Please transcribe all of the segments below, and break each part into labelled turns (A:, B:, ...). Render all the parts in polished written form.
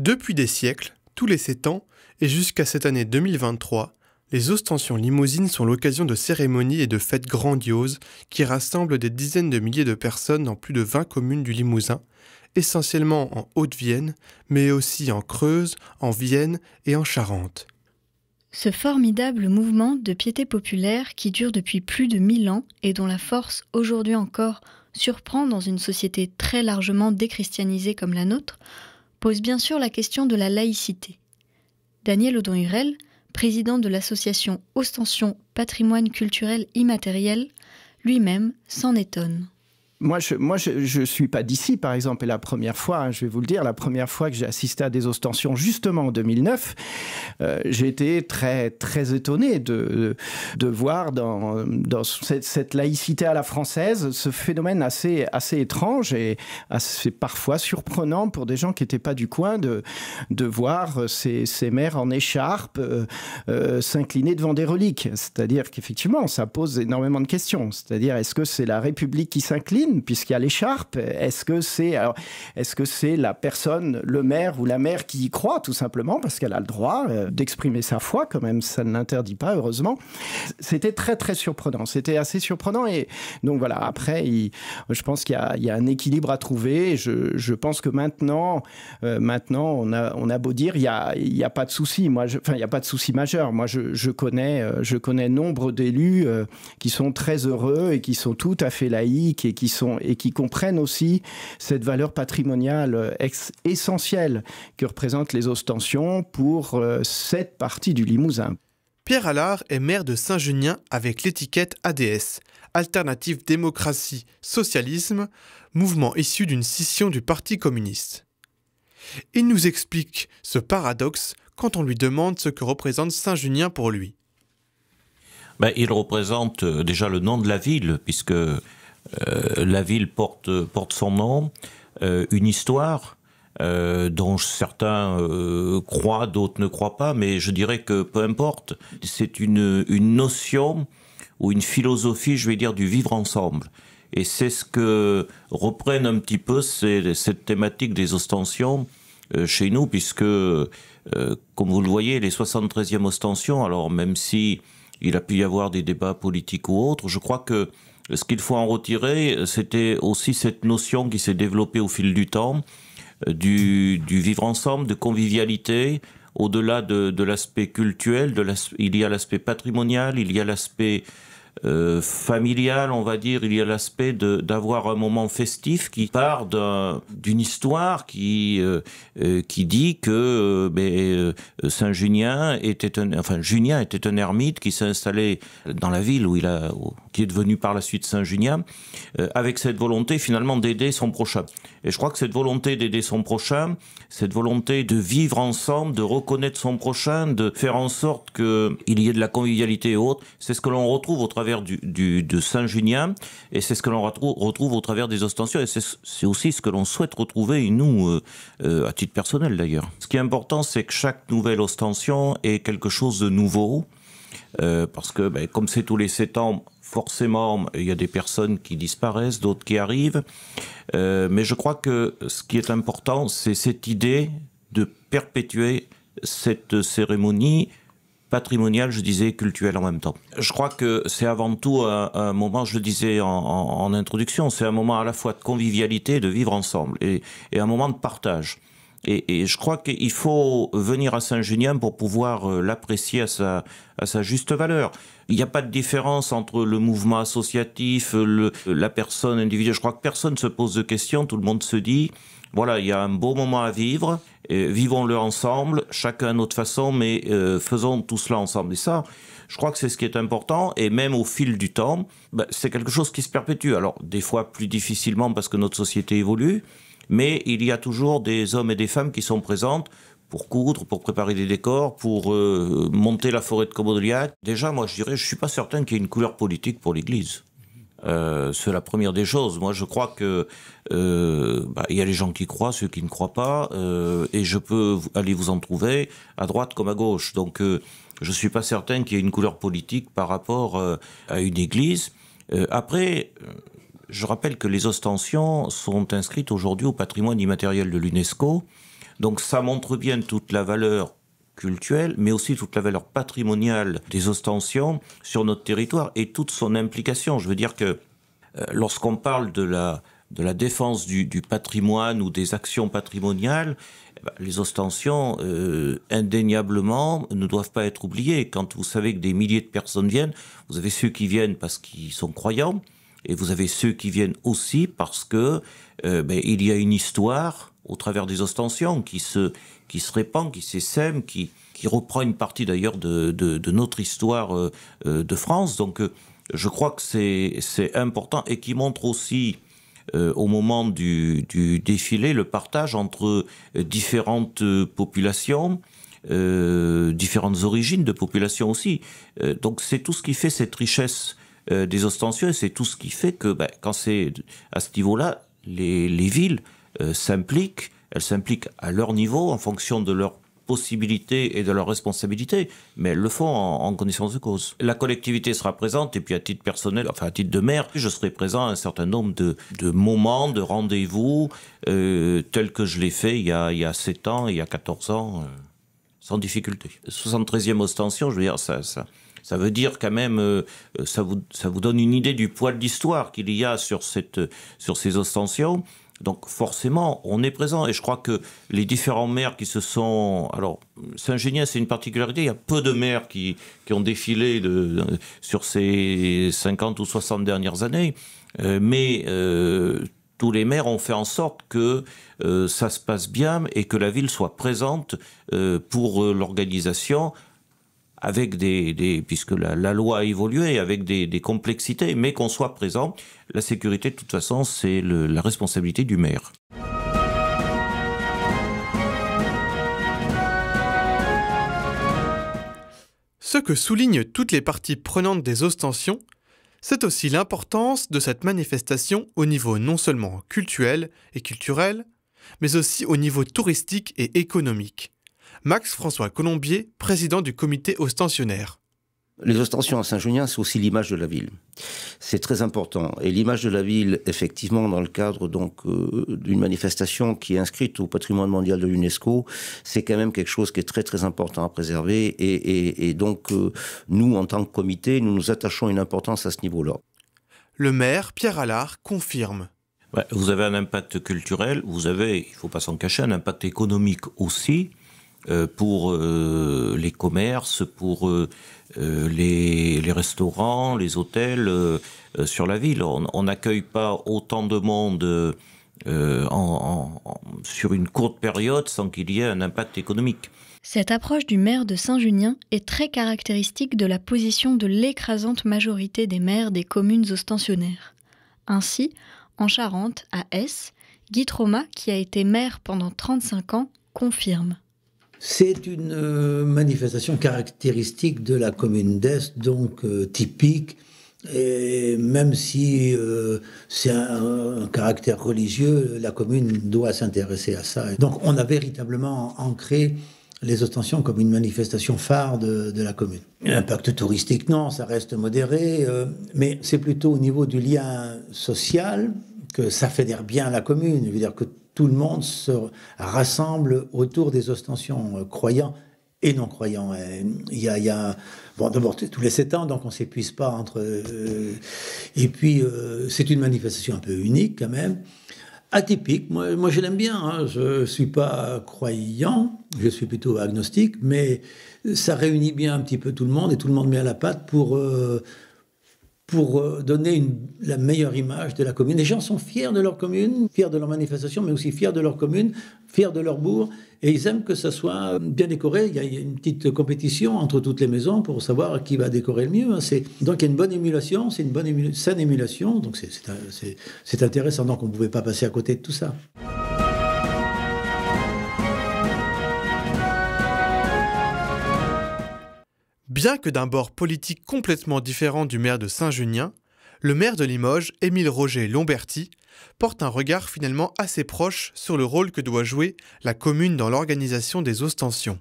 A: Depuis des siècles, tous les 7 ans, et jusqu'à cette année 2023, les ostensions limousines sont l'occasion de cérémonies et de fêtes grandioses qui rassemblent des dizaines de milliers de personnes dans plus de 20 communes du Limousin, essentiellement en Haute-Vienne, mais aussi en Creuse, en Vienne et en Charente.
B: Ce formidable mouvement de piété populaire qui dure depuis plus de 1000 ans et dont la force, aujourd'hui encore, surprend dans une société très largement déchristianisée comme la nôtre, pose bien sûr la question de la laïcité. Daniel Audon-Hurel, président de l'association Ostension Patrimoine culturel immatériel, lui-même s'en étonne.
C: Moi, je suis pas d'ici, par exemple, et la première fois, je vais vous le dire, la première fois que j'ai assisté à des ostensions, justement en 2009, j'ai été très, très étonné de voir dans cette laïcité à la française ce phénomène assez étrange et assez parfois surprenant pour des gens qui n'étaient pas du coin de voir ces mères en écharpe s'incliner devant des reliques. C'est-à-dire qu'effectivement, ça pose énormément de questions. C'est-à-dire, est-ce que c'est la République qui s'incline puisqu'il y a l'écharpe? Est-ce que c'est la personne, le maire ou la mère qui y croit, tout simplement, parce qu'elle a le droit d'exprimer sa foi, quand même, ça ne l'interdit pas, heureusement. C'était très, très surprenant. C'était assez surprenant. Et donc, voilà, après, je pense qu'il y a un équilibre à trouver. Je pense que maintenant, on a beau dire, il y a pas de souci. Il y a pas de souci majeur. Moi, je connais nombre d'élus qui sont très heureux et qui sont tout à fait laïques et qui comprennent aussi cette valeur patrimoniale essentielle que représentent les ostensions pour cette partie du Limousin.
A: Pierre Allard est maire de Saint-Junien avec l'étiquette ADS, Alternative Démocratie Socialisme, mouvement issu d'une scission du Parti communiste. Il nous explique ce paradoxe quand on lui demande ce que représente Saint-Junien pour lui.
D: Il représente déjà le nom de la ville, puisque la ville porte son nom, une histoire dont certains croient, d'autres ne croient pas, mais je dirais que peu importe, c'est une notion ou une philosophie, je vais dire, du vivre ensemble. Et c'est ce que reprennent un petit peu cette thématique des ostensions chez nous, puisque, comme vous le voyez, les 73e ostensions, alors même si il a pu y avoir des débats politiques ou autres, je crois que ce qu'il faut en retirer, c'était aussi cette notion qui s'est développée au fil du temps, du vivre ensemble, de convivialité, au-delà de l'aspect cultuel, il y a l'aspect patrimonial, il y a l'aspect familial, on va dire, il y a l'aspect d'avoir un moment festif qui part d'une histoire qui dit que Junien était un ermite qui s'est installé dans la ville qui est devenu par la suite Saint-Junien, avec cette volonté finalement d'aider son prochain. Et je crois que cette volonté d'aider son prochain, cette volonté de vivre ensemble, de reconnaître son prochain, de faire en sorte qu'il y ait de la convivialité et autres, c'est ce que l'on retrouve au travers de Saint-Junien, et c'est ce que l'on retrouve au travers des ostensions, et c'est aussi ce que l'on souhaite retrouver, nous, à titre personnel d'ailleurs. Ce qui est important, c'est que chaque nouvelle ostension est quelque chose de nouveau, parce que comme c'est tous les 7 ans, forcément, il y a des personnes qui disparaissent, d'autres qui arrivent. Mais je crois que ce qui est important, c'est cette idée de perpétuer cette cérémonie patrimoniale, je disais, culturelle en même temps. Je crois que c'est avant tout un moment, je le disais en introduction, c'est un moment à la fois de convivialité, de vivre ensemble, et un moment de partage. Et je crois qu'il faut venir à Saint-Junien pour pouvoir l'apprécier à sa juste valeur. Il n'y a pas de différence entre le mouvement associatif, la personne individuelle. Je crois que personne ne se pose de questions, tout le monde se dit, voilà, il y a un beau moment à vivre, et vivons-le ensemble, chacun à notre façon, mais faisons tout cela ensemble. Et ça, je crois que c'est ce qui est important, et même au fil du temps, c'est quelque chose qui se perpétue. Alors, des fois plus difficilement parce que notre société évolue, mais il y a toujours des hommes et des femmes qui sont présentes pour coudre, pour préparer des décors, pour monter la forêt de Comodoliac. Déjà, moi, je dirais, je ne suis pas certain qu'il y ait une couleur politique pour l'Église. C'est la première des choses. Moi, je crois que y a les gens qui croient, ceux qui ne croient pas, et je peux aller vous en trouver à droite comme à gauche. Donc, je ne suis pas certain qu'il y ait une couleur politique par rapport à une Église. Après, je rappelle que les ostensions sont inscrites aujourd'hui au patrimoine immatériel de l'UNESCO. Donc ça montre bien toute la valeur cultuelle, mais aussi toute la valeur patrimoniale des Ostensions sur notre territoire et toute son implication. Je veux dire que lorsqu'on parle de la défense du patrimoine ou des actions patrimoniales, les Ostensions, indéniablement, ne doivent pas être oubliées. Quand vous savez que des milliers de personnes viennent, vous avez ceux qui viennent parce qu'ils sont croyants, et vous avez ceux qui viennent aussi parce que il y a une histoire au travers des Ostensions qui se répand, qui s'essaime, qui reprend une partie d'ailleurs de notre histoire de France. Donc je crois que c'est important et qui montre aussi au moment du défilé le partage entre différentes populations, différentes origines de populations aussi. Donc c'est tout ce qui fait cette richesse des Ostensions, et c'est tout ce qui fait que quand c'est à ce niveau-là, les villes s'impliquent, elles s'impliquent à leur niveau en fonction de leurs possibilités et de leurs responsabilités, mais elles le font en connaissance de cause. La collectivité sera présente, et puis à titre personnel, enfin à titre de maire, je serai présent à un certain nombre de moments, de rendez-vous, tels que je l'ai fait il y a 7 ans, il y a 14 ans, sans difficulté. 73e Ostension, je veux dire, ça veut dire quand même, ça vous donne une idée du poids de l'histoire qu'il y a sur ces Ostensions. Donc forcément, on est présent. Et je crois que les différents maires qui se sont... Alors, Saint-Genien, c'est une particularité. Il y a peu de maires qui ont défilé sur ces 50 ou 60 dernières années. Mais tous les maires ont fait en sorte que ça se passe bien et que la ville soit présente pour l'organisation, avec puisque la loi a évolué, avec des complexités, mais qu'on soit présent. La sécurité, de toute façon, c'est la responsabilité du maire.
A: Ce que soulignent toutes les parties prenantes des Ostensions, c'est aussi l'importance de cette manifestation au niveau non seulement cultuel et culturel, mais aussi au niveau touristique et économique. Max-François Colombier, président du comité ostensionnaire.
E: Les Ostensions à Saint-Junien, c'est aussi l'image de la ville. C'est très important. Et l'image de la ville, effectivement, dans le cadre d'une manifestation qui est inscrite au patrimoine mondial de l'UNESCO, c'est quand même quelque chose qui est très très important à préserver. Et donc, nous, en tant que comité, nous nous attachons une importance à ce niveau-là.
A: Le maire, Pierre Allard, confirme.
D: Vous avez un impact culturel, vous avez, il ne faut pas s'en cacher, un impact économique aussi, pour les commerces, pour les restaurants, les hôtels sur la ville. On n'accueille pas autant de monde sur une courte période sans qu'il y ait un impact économique.
B: Cette approche du maire de Saint-Junien est très caractéristique de la position de l'écrasante majorité des maires des communes ostensionnaires. Ainsi, en Charente, à Ess, Guy Troma, qui a été maire pendant 35 ans, confirme.
F: C'est une manifestation caractéristique de la commune d'Est, donc typique, et même si c'est un caractère religieux, la commune doit s'intéresser à ça. Donc on a véritablement ancré les Ostensions comme une manifestation phare de la commune. L'impact touristique, non, ça reste modéré, mais c'est plutôt au niveau du lien social que ça fédère bien la commune. Je veux dire que tout le monde se rassemble autour des Ostensions, croyants et non croyants. Il y a bon, d'abord tous les 7 ans, donc on ne s'épuise pas entre... et puis, c'est une manifestation un peu unique quand même, atypique. Moi je l'aime bien, hein. Je ne suis pas croyant, je suis plutôt agnostique, mais ça réunit bien un petit peu tout le monde, et tout le monde met à la pâte pour donner la meilleure image de la commune. Les gens sont fiers de leur commune, fiers de leur manifestation, mais aussi fiers de leur commune, fiers de leur bourg, et ils aiment que ça soit bien décoré. Il y a une petite compétition entre toutes les maisons pour savoir qui va décorer le mieux. Donc il y a une bonne émulation, c'est une saine émulation, donc c'est intéressant, donc on ne pouvait pas passer à côté de tout ça.
A: Bien que d'un bord politique complètement différent du maire de Saint-Junien, le maire de Limoges, Émile Roger Lomberti, porte un regard finalement assez proche sur le rôle que doit jouer la commune dans l'organisation des Ostensions.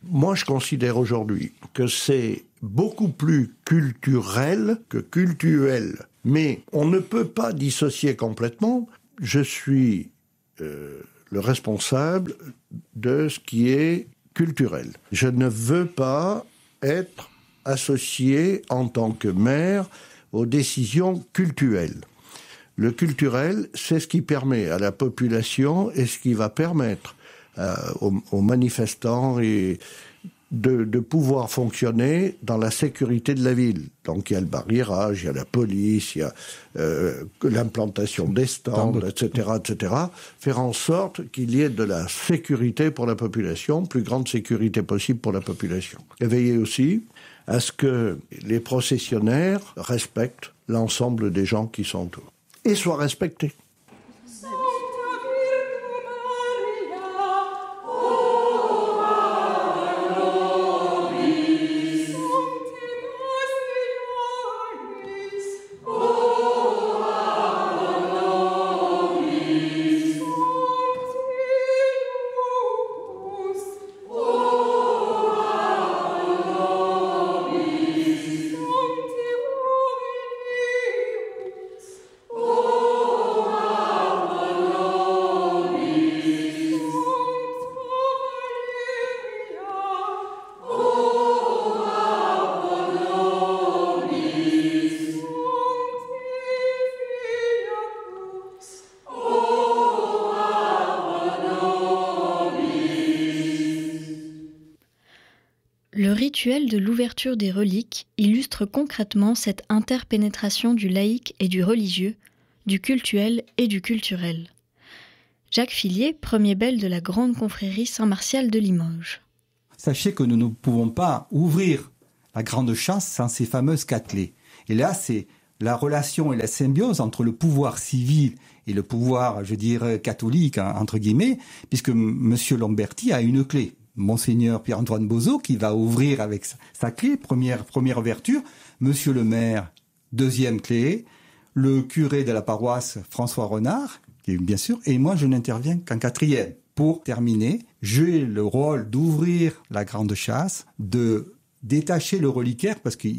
G: Moi, je considère aujourd'hui que c'est beaucoup plus culturel que cultuel. Mais on ne peut pas dissocier complètement. Je suis le responsable de ce qui est culturel. Je ne veux pas être associé en tant que maire aux décisions cultuelles. Le culturel, c'est ce qui permet à la population et ce qui va permettre aux manifestants et de pouvoir fonctionner dans la sécurité de la ville. Donc il y a le barriérage, il y a la police, il y a l'implantation des stands, etc., etc. Faire en sorte qu'il y ait de la sécurité pour la population, plus grande sécurité possible pour la population. Et veiller aussi à ce que les processionnaires respectent l'ensemble des gens qui sont autour. Et soient respectés.
B: Le rituel de l'ouverture des reliques illustre concrètement cette interpénétration du laïque et du religieux, du cultuel et du culturel. Jacques Fillier, premier bel de la grande confrérie Saint-Martial de Limoges.
H: Sachez que nous ne pouvons pas ouvrir la grande chasse sans ces fameuses 4 clés. Et là, c'est la relation et la symbiose entre le pouvoir civil et le pouvoir, je dirais, catholique, entre guillemets, puisque M. Lamberty a une clé. Monseigneur Pierre-Antoine Bozo, qui va ouvrir avec sa clé, première ouverture, Monsieur le maire, deuxième clé, le curé de la paroisse François Renard, qui est bien sûr, et moi je n'interviens qu'en 4e. Pour terminer, j'ai le rôle d'ouvrir la grande chasse, de détacher le reliquaire, parce que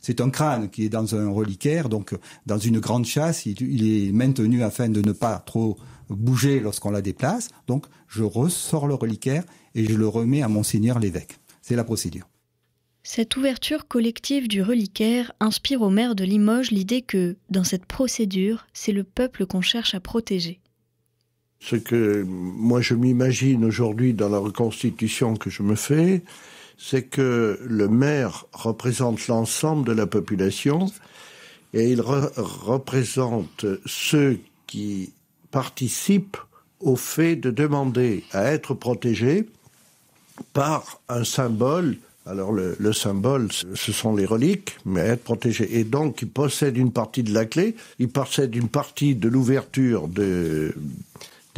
H: c'est un crâne qui est dans un reliquaire, donc dans une grande chasse, il est maintenu afin de ne pas trop bouger lorsqu'on la déplace. Donc je ressors le reliquaire et je le remets à Monseigneur l'évêque. C'est la procédure.
B: Cette ouverture collective du reliquaire inspire au maire de Limoges l'idée que, dans cette procédure, c'est le peuple qu'on cherche à protéger.
G: Ce que moi je m'imagine aujourd'hui dans la reconstitution que je me fais, c'est que le maire représente l'ensemble de la population et il représente ceux qui participent au fait de demander à être protégés par un symbole. Alors le symbole, ce sont les reliques, mais à être protégés. Et donc, il possède une partie de la clé, il possède une partie de l'ouverture des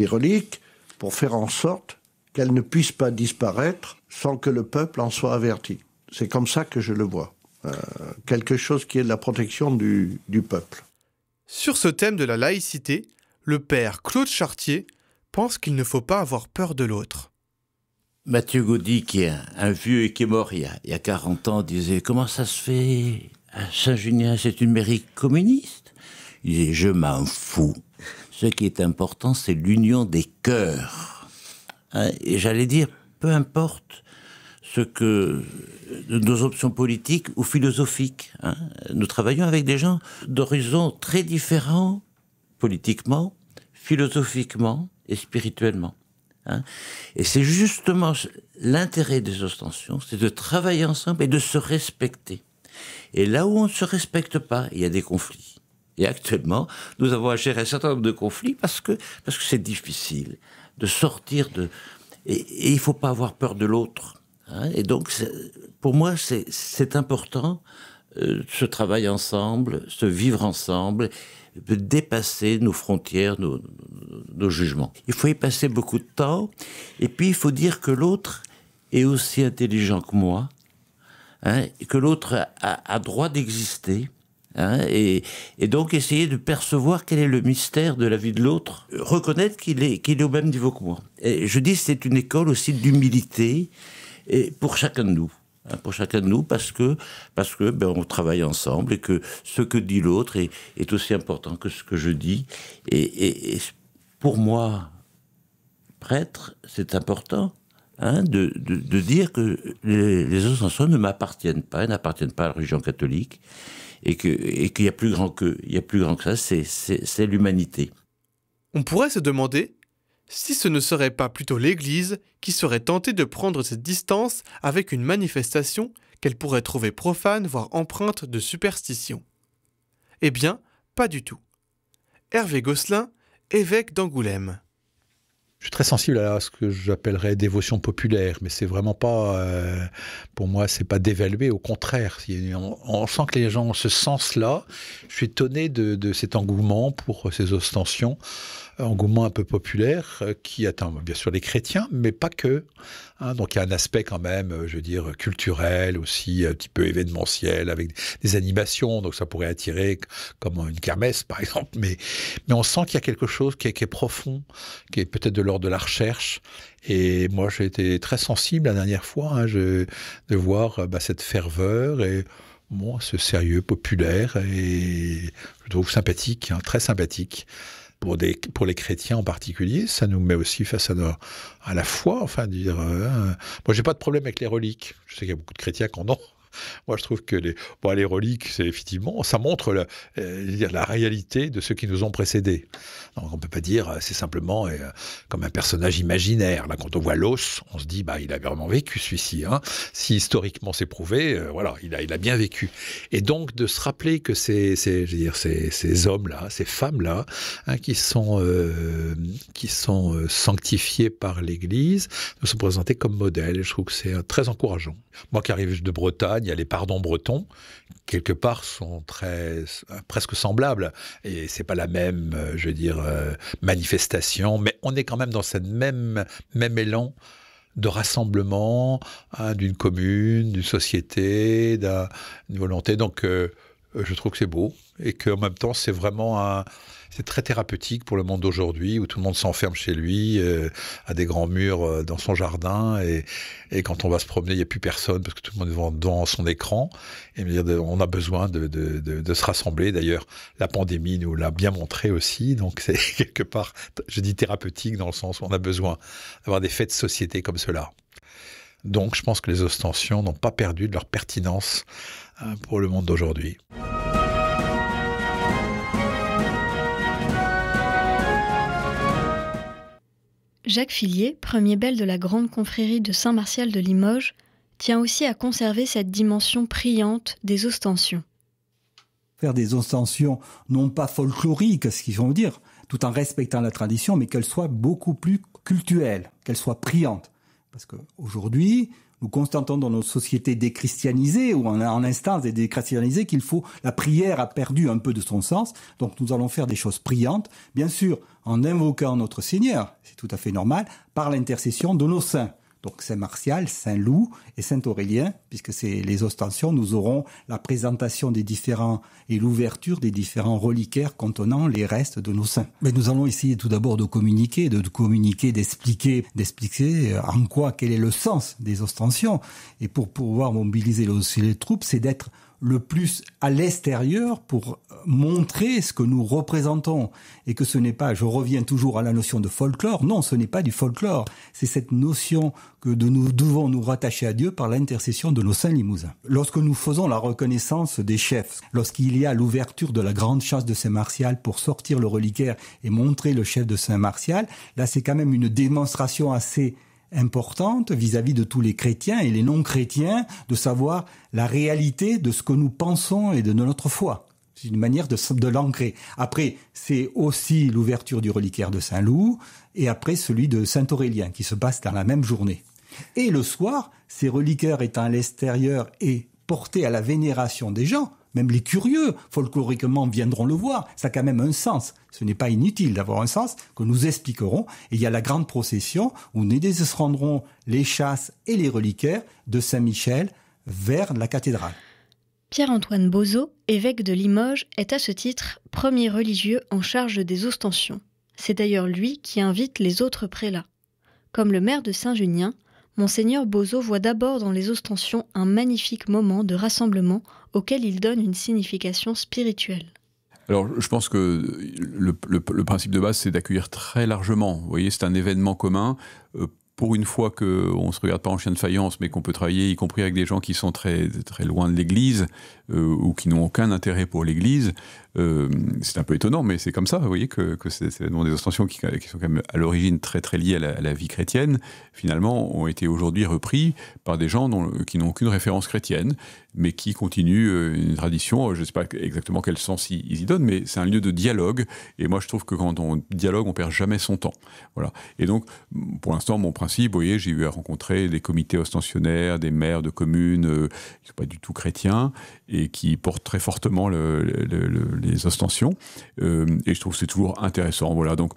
G: reliques pour faire en sorte qu'elles ne puissent pas disparaître sans que le peuple en soit averti. C'est comme ça que je le vois. Quelque chose qui est de la protection du peuple.
A: Sur ce thème de la laïcité, le père Claude Chartier pense qu'il ne faut pas avoir peur de l'autre.
I: Mathieu Gaudy, qui est un vieux et qui est mort il y a 40 ans, disait « Comment ça se fait à Saint-Junien, c'est une mairie communiste ?» Il disait « Je m'en fous. Ce qui est important, c'est l'union des cœurs. » Et j'allais dire, peu importe ce que nos options politiques ou philosophiques. Nous travaillons avec des gens d'horizons très différents, politiquement, philosophiquement et spirituellement. Et c'est justement l'intérêt des ostensions, c'est de travailler ensemble et de se respecter. Et là où on ne se respecte pas, il y a des conflits. Et actuellement, nous avons à gérer un certain nombre de conflits parce que c'est difficile de sortir de... Et il ne faut pas avoir peur de l'autre. Et donc, pour moi, c'est important ce travail ensemble, ce vivre ensemble, de dépasser nos frontières, nos jugements. Il faut y passer beaucoup de temps, et puis il faut dire que l'autre est aussi intelligent que moi, et que l'autre a droit d'exister, et donc essayer de percevoir quel est le mystère de la vie de l'autre, reconnaître qu'il est au même niveau que moi. Et je dis c'est une école aussi d'humilité et pour chacun de nous. Parce que on travaille ensemble et que ce que dit l'autre est aussi important que ce que je dis. Et pour moi, prêtre, c'est important de dire que les ostensions ne m'appartiennent pas, elles n'appartiennent pas à la religion catholique, et qu'il y a plus grand que, ça, c'est l'humanité.
A: On pourrait se demander si ce ne serait pas plutôt l'Église qui serait tentée de prendre cette distance avec une manifestation qu'elle pourrait trouver profane, voire empreinte de superstition. Eh bien, pas du tout. Hervé Gosselin, évêque d'Angoulême.
J: Je suis très sensible à ce que j'appellerais dévotion populaire, mais c'est vraiment pas, pour moi, c'est pas d'évaluer, au contraire. On sent que les gens ont ce sens-là. Je suis étonné de cet engouement pour ces ostensions, engouement un peu populaire qui atteint bien sûr les chrétiens, mais pas que. Donc il y a un aspect quand même, je veux dire, culturel aussi, un petit peu événementiel, avec des animations, donc ça pourrait attirer comme une kermesse par exemple, mais on sent qu'il y a quelque chose qui est profond, qui est peut-être de l'ordre de la recherche. Et moi j'ai été très sensible la dernière fois de voir cette ferveur et ce sérieux populaire, et je trouve sympathique, très sympathique. Pour les chrétiens en particulier, ça nous met aussi face à la foi. Moi, j'ai pas de problème avec les reliques. Je sais qu'il y a beaucoup de chrétiens qui en ont. Moi, je trouve que les reliques, c'est effectivement, ça montre la réalité de ceux qui nous ont précédés. Donc, on peut pas dire, c'est simplement comme un personnage imaginaire. Là, quand on voit l'os, on se dit, il a vraiment vécu celui-ci. Si historiquement c'est prouvé, il a bien vécu. Et donc, de se rappeler que ces hommes-là, ces femmes-là, qui sont sanctifiés par l'Église, nous sont présentés comme modèles. Et je trouve que c'est très encourageant. Moi qui arrive de Bretagne, il y a les pardons bretons, quelque part sont presque semblables, et c'est pas la même, manifestation, mais on est quand même dans cette même élan de rassemblement, d'une commune, d'une société, d'une volonté. Donc je trouve que c'est beau, et qu'en même temps c'est vraiment c'est très thérapeutique pour le monde d'aujourd'hui, où tout le monde s'enferme chez lui, à des grands murs dans son jardin, et quand on va se promener, il n'y a plus personne, parce que tout le monde est devant son écran. Et on a besoin de se rassembler. D'ailleurs, la pandémie nous l'a bien montré aussi, donc c'est quelque part, je dis thérapeutique, dans le sens où on a besoin d'avoir des faits de société comme cela. Donc je pense que les ostensions n'ont pas perdu de leur pertinence pour le monde d'aujourd'hui.
B: Jacques Fillier, premier bel de la grande confrérie de Saint-Martial de Limoges, tient aussi à conserver cette dimension priante des ostensions.
H: Faire des ostensions non pas folkloriques, ce qu'ils vont dire, tout en respectant la tradition, mais qu'elles soient beaucoup plus cultuelles, qu'elles soient priantes. Parce qu'aujourd'hui, nous constatons dans nos sociétés déchristianisées, ou en instance des déchristianisées, la prière a perdu un peu de son sens, donc nous allons faire des choses priantes, bien sûr, en invoquant notre Seigneur, c'est tout à fait normal, par l'intercession de nos saints. Donc Saint-Martial, Saint-Loup et Saint-Aurélien, puisque c'est les ostensions, nous aurons la présentation des différents et l'ouverture des différents reliquaires contenant les restes de nos saints. Mais nous allons essayer tout d'abord de communiquer, d'expliquer en quoi, quel est le sens des ostensions. Et pour pouvoir mobiliser aussi les troupes, c'est d'être le plus à l'extérieur pour montrer ce que nous représentons. Et que ce n'est pas, je reviens toujours à la notion de folklore, non, ce n'est pas du folklore. C'est cette notion que nous devons nous rattacher à Dieu par l'intercession de nos saints limousins. Lorsque nous faisons la reconnaissance des chefs, lorsqu'il y a l'ouverture de la grande chasse de Saint-Martial pour sortir le reliquaire et montrer le chef de Saint-Martial, là c'est quand même une démonstration assez importante vis-à-vis de tous les chrétiens et les non-chrétiens, de savoir la réalité de ce que nous pensons et de notre foi. C'est une manière de l'ancrer. Après, c'est aussi l'ouverture du reliquaire de Saint-Loup, et après celui de Saint-Aurélien, qui se passe dans la même journée. Et le soir, ces reliquaires étant à l'extérieur et portés à la vénération des gens, même les curieux, folkloriquement, viendront le voir. Ça a quand même un sens. Ce n'est pas inutile d'avoir un sens que nous expliquerons. Et il y a la grande procession où nous descendrons les chasses et les reliquaires de Saint-Michel vers la cathédrale.
B: Pierre-Antoine Bozo, évêque de Limoges, est à ce titre premier religieux en charge des ostensions. C'est d'ailleurs lui qui invite les autres prélats. Comme le maire de Saint-Junien, Monseigneur Bozo voit d'abord dans les ostensions un magnifique moment de rassemblement auquel il donne une signification spirituelle.
K: Alors, je pense que le principe de base, c'est d'accueillir très largement. Vous voyez, c'est un événement commun. Pour une fois qu'on ne se regarde pas en chien de faïence, mais qu'on peut travailler, y compris avec des gens qui sont très, très loin de l'Église ou qui n'ont aucun intérêt pour l'Église, c'est un peu étonnant, mais c'est comme ça. Vous voyez que ces événements des ostensions qui sont quand même à l'origine très très liés à la vie chrétienne, finalement, ont été aujourd'hui repris par des gens qui n'ont aucune référence chrétienne, mais qui continuent une tradition. Je ne sais pas exactement quel sens ils y donnent, mais c'est un lieu de dialogue. Et moi, je trouve que quand on dialogue, on perd jamais son temps. Voilà. Et donc, pour l'instant, mon principe, vous voyez, j'ai eu à rencontrer des comités ostensionnaires, des maires de communes qui ne sont pas du tout chrétiens et qui portent très fortement les ostensions. Et je trouve que c'est toujours intéressant. Voilà. Donc,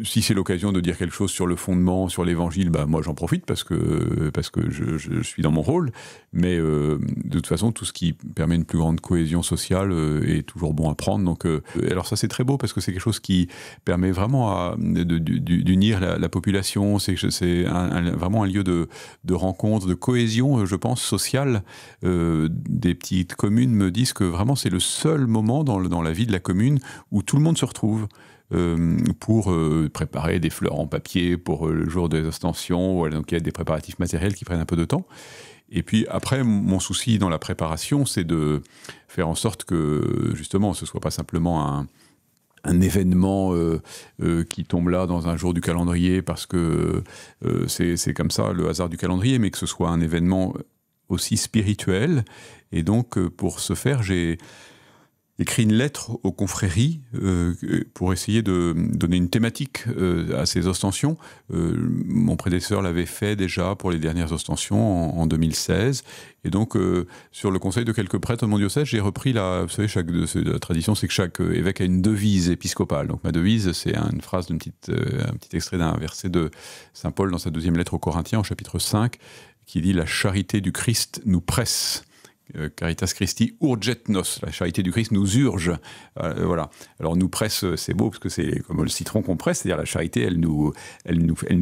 K: si c'est l'occasion de dire quelque chose sur le fondement, sur l'évangile, bah, moi, j'en profite parce que je suis dans mon rôle. Mais de toute façon, tout ce qui permet une plus grande cohésion sociale est toujours bon à prendre. Donc, alors ça, c'est très beau parce que c'est quelque chose qui permet vraiment d'unir la population. C'est vraiment un lieu de rencontre, de cohésion, je pense, sociale. Des petites communes me disent que vraiment, c'est le seul moment dans la vie de la commune où tout le monde se retrouve. Pour préparer des fleurs en papier pour le jour des ostensions. Voilà, donc il y a des préparatifs matériels qui prennent un peu de temps. Et puis après, mon souci dans la préparation, c'est de faire en sorte que, justement, ce ne soit pas simplement un événement qui tombe là dans un jour du calendrier parce que c'est comme ça le hasard du calendrier, mais que ce soit un événement aussi spirituel. Et donc, pour ce faire, j'ai écrit une lettre aux confréries pour essayer de donner une thématique à ces ostensions. Mon prédécesseur l'avait fait déjà pour les dernières ostensions en 2016. Et donc, sur le conseil de quelques prêtres de mon diocèse, j'ai repris vous savez, la tradition, c'est que chaque évêque a une devise épiscopale. Donc, ma devise, c'est une phrase un petit extrait d'un verset de Saint Paul dans sa 2e lettre aux Corinthiens, au chapitre 5, qui dit « La charité du Christ nous presse ». Caritas Christi urget nos, la charité du Christ nous urge. Voilà. Alors nous presse, c'est beau parce que c'est comme le citron qu'on presse, c'est-à-dire la charité, elle nous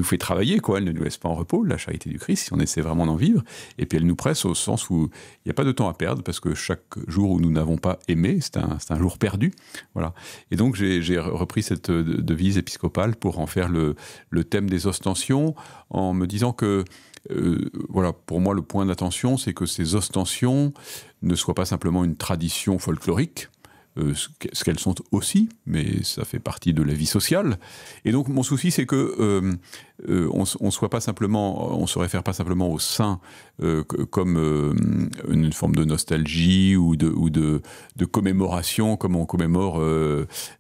K: fait travailler, quoi. Elle ne nous laisse pas en repos. La charité du Christ, si on essaie vraiment d'en vivre, et puis elle nous presse au sens où il n'y a pas de temps à perdre parce que chaque jour où nous n'avons pas aimé, c'est un jour perdu. Voilà. Et donc j'ai repris cette devise épiscopale pour en faire le thème des ostensions, en me disant que voilà, pour moi, le point d'attention, c'est que ces ostensions ne soient pas simplement une tradition folklorique, ce qu'elles sont aussi, mais ça fait partie de la vie sociale. Et donc, mon souci, c'est que on se réfère pas simplement au saint comme une forme de nostalgie ou de commémoration, comme on commémore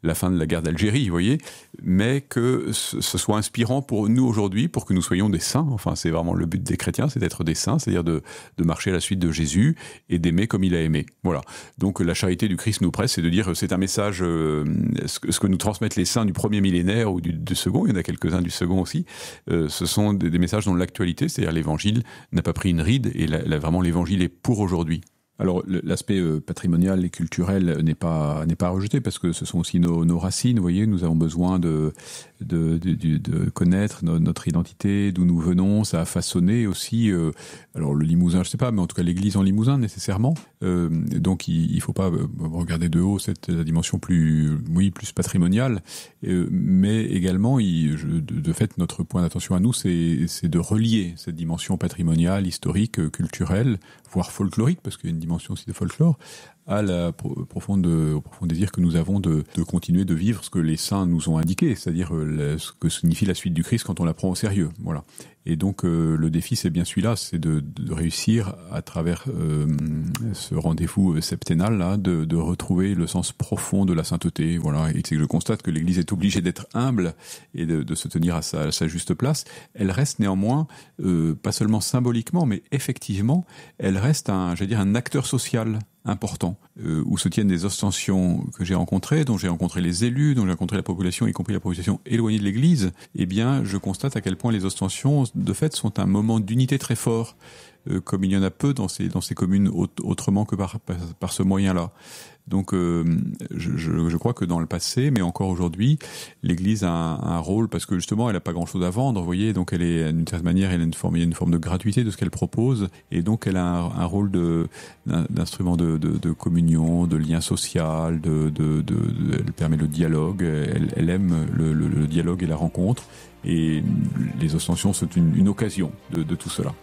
K: la fin de la guerre d'Algérie, vous voyez, mais que ce soit inspirant pour nous aujourd'hui, pour que nous soyons des saints. Enfin, c'est vraiment le but des chrétiens, c'est d'être des saints, c'est-à-dire de marcher à la suite de Jésus et d'aimer comme il a aimé. Voilà. Donc, la charité du Christ nous presse, c'est de dire c'est un message, ce que nous transmettent les saints du premier millénaire ou du second, il y en a quelques-uns du second aussi, ce sont des messages dont l'actualité, c'est-à-dire l'évangile, n'a pas pris une ride et vraiment l'évangile est pour aujourd'hui. Alors l'aspect patrimonial et culturel n'est pas à rejeter parce que ce sont aussi nos racines. Vous voyez, nous avons besoin de connaître notre identité, d'où nous venons. Ça a façonné aussi, alors le Limousin, je sais pas, mais en tout cas l'Église en Limousin nécessairement. Donc il faut pas regarder de haut la dimension plus patrimoniale, mais également de fait notre point d'attention à nous, c'est de relier cette dimension patrimoniale, historique, culturelle, voire folklorique, parce qu'il y a une dimension aussi de folklore, au profond désir que nous avons de continuer de vivre ce que les saints nous ont indiqué, c'est-à-dire ce que signifie la suite du Christ quand on la prend au sérieux. Voilà. Et donc le défi, c'est bien celui-là, c'est de réussir à travers ce rendez-vous septennal là, de retrouver le sens profond de la sainteté. Voilà. Et c'est que je constate que l'Église est obligée d'être humble et de se tenir à sa juste place. Elle reste néanmoins pas seulement symboliquement, mais effectivement, elle reste un acteur social important, où se tiennent des ostensions que j'ai rencontrées, dont j'ai rencontré les élus, dont j'ai rencontré la population, y compris la population éloignée de l'Église. Eh bien, je constate à quel point les ostensions, de fait, sont un moment d'unité très fort. comme il y en a peu dans ces communes autrement que par ce moyen-là. Donc je crois que dans le passé, mais encore aujourd'hui, l'Église a un rôle, parce que justement elle n'a pas grand-chose à vendre, vous voyez, donc elle est d'une certaine manière, il y a une forme de gratuité de ce qu'elle propose, et donc elle a un rôle d'instrument de communion, de lien social, elle permet le dialogue, elle aime le dialogue et la rencontre, et les ostensions sont une occasion de tout cela.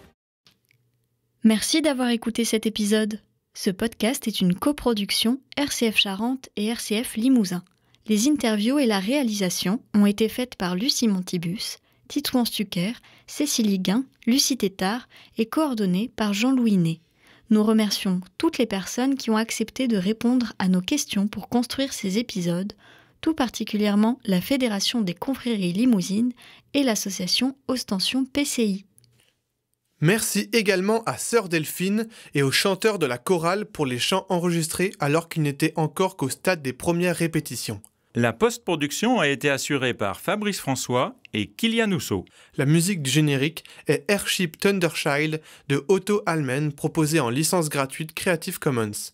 B: Merci d'avoir écouté cet épisode. Ce podcast est une coproduction RCF Charente et RCF Limousin. Les interviews et la réalisation ont été faites par Lucie Montibus, Titouan Stucker, Cécilie Guin, Lucie Tétard et coordonnées par Jean-Louis Ney. Nous remercions toutes les personnes qui ont accepté de répondre à nos questions pour construire ces épisodes, tout particulièrement la Fédération des confréries limousines et l'association Ostension PCI.
A: Merci également à Sœur Delphine et aux chanteurs de la chorale pour les chants enregistrés alors qu'ils n'étaient encore qu'au stade des premières répétitions.
L: La post-production a été assurée par Fabrice François et Kylian Housseau.
A: La musique du générique est Airship Thunderchild de Otto Allman, proposée en licence gratuite Creative Commons.